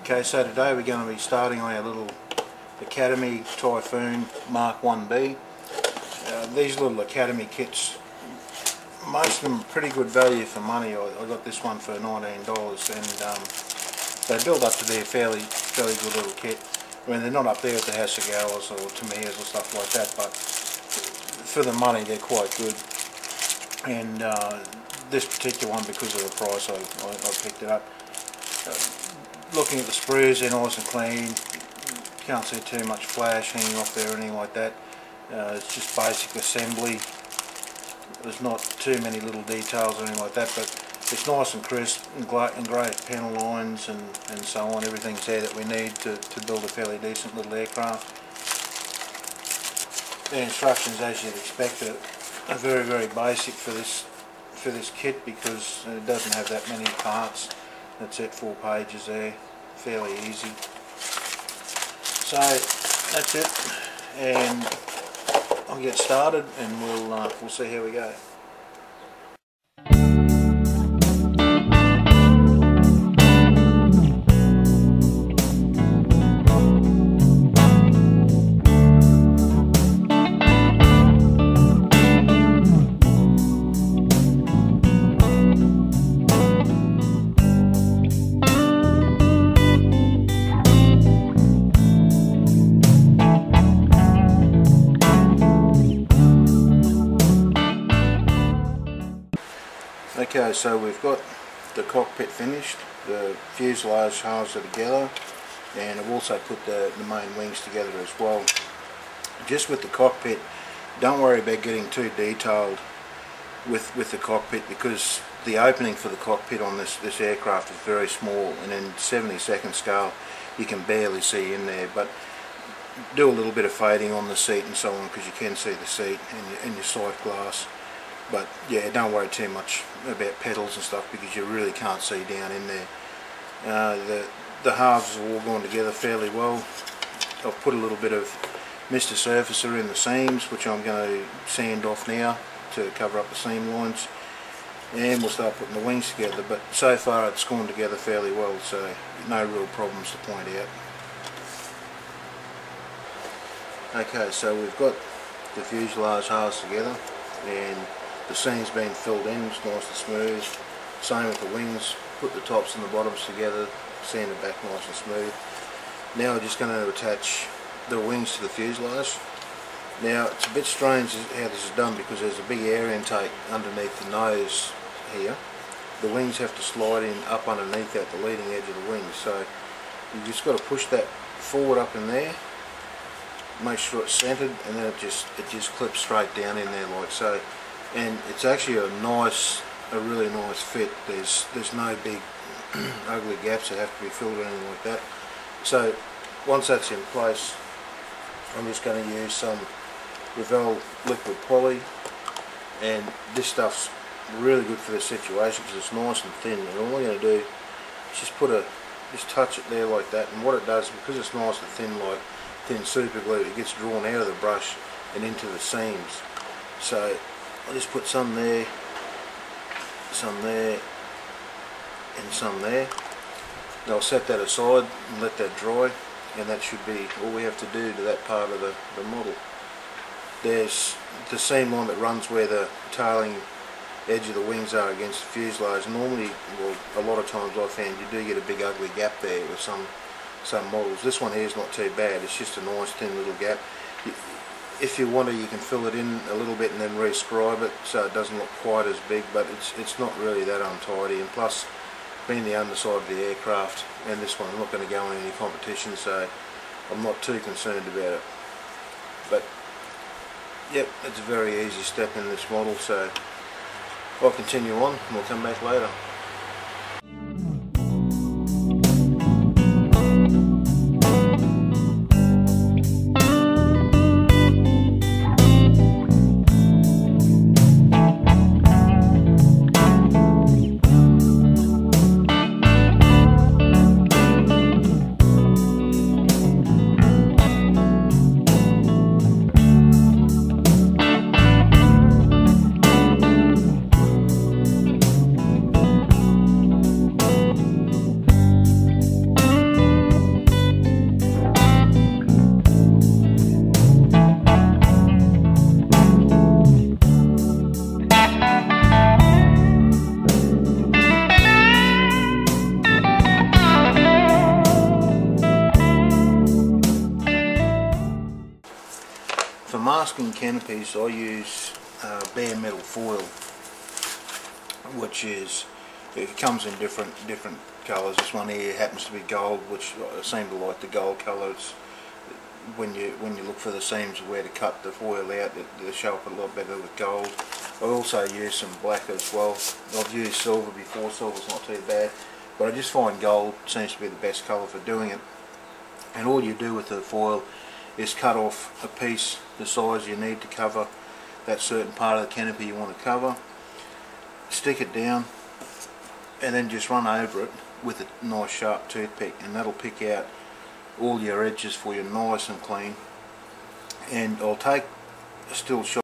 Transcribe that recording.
Okay, so today we're going to be starting on our little Academy Typhoon Mark 1B. These little Academy kits, most of them are pretty good value for money. I got this one for $19 and they build up to be a fairly good little kit. I mean, they're not up there at the Hasegawas or Tamiya's or stuff like that, but for the money they're quite good. And this particular one, because of the price, I picked it up. Looking at the sprues, they're nice and clean. Can't see too much flash hanging off there or anything like that. It's just basic assembly. There's not too many little details or anything like that, but it's nice and crisp and great panel lines and so on. Everything's there that we need to build a fairly decent little aircraft. The instructions, as you'd expect, are very basic for this kit, because it doesn't have that many parts. That's it, 4 pages there, fairly easy. So that's it, and I'll get started and we'll see how we go. Okay, so we've got the cockpit finished, the fuselage halves are together, and I've also put the main wings together as well. Just with the cockpit, don't worry about getting too detailed with the cockpit, because the opening for the cockpit on this aircraft is very small, and in 70-second scale you can barely see in there. But do a little bit of fading on the seat and so on, because you can see the seat and your sight glass. But yeah, don't worry too much about pedals and stuff, because you really can't see down in there. The halves have all gone together fairly well. I've put a little bit of Mr. Surfacer in the seams, which I'm going to sand off now to cover up the seam lines, and we'll start putting the wings together. But so far it's gone together fairly well, so no real problems to point out. Okay, so we've got the fuselage halves together, and the seam's been filled in, it's nice and smooth. Same with the wings, put the tops and the bottoms together, sand it back nice and smooth. Now we're just going to attach the wings to the fuselage. Now it's a bit strange how this is done, because there's a big air intake underneath the nose here. The wings have to slide in up underneath at the leading edge of the wings, so you just got to push that forward up in there, make sure it's centered, and then it just clips straight down in there like so. And it's actually a really nice fit. There's no big ugly gaps that have to be filled or anything like that. So once that's in place, I'm just going to use some Revell liquid poly, and this stuff's really good for this situation because it's nice and thin. And all I'm going to do is just touch it there like that, and what it does, because it's nice and thin, like thin super glue, it gets drawn out of the brush and into the seams. So I'll just put some there, and some there. Now I'll set that aside and let that dry, and that should be all we have to do to that part of the model. There's the seam line that runs where the tailing edge of the wings are against the fuselage. Normally, well, a lot of times I've found you do get a big ugly gap there with some models. This one here is not too bad, it's just a nice thin little gap. If you want to, you can fill it in a little bit and then re-scribe it so it doesn't look quite as big, but it's not really that untidy. And plus, being the underside of the aircraft, and this one, I'm not going to go in any competition, so I'm not too concerned about it. But yep, it's a very easy step in this model, so I'll continue on and we'll come back later. masking canopies I use bare metal foil, which is, it comes in different colours. This one here happens to be gold, which I seem to like the gold colour. It's, when you look for the seams of where to cut the foil out, they show up a lot better with gold. I also use some black as well. I've used silver before, silver's not too bad, but I just find gold seems to be the best colour for doing it. And all you do with the foil is cut off a piece the size you need to cover that certain part of the canopy you want to cover, stick it down, and then just run over it with a nice sharp toothpick, and that'll pick out all your edges for you nice and clean. And I'll take a still shot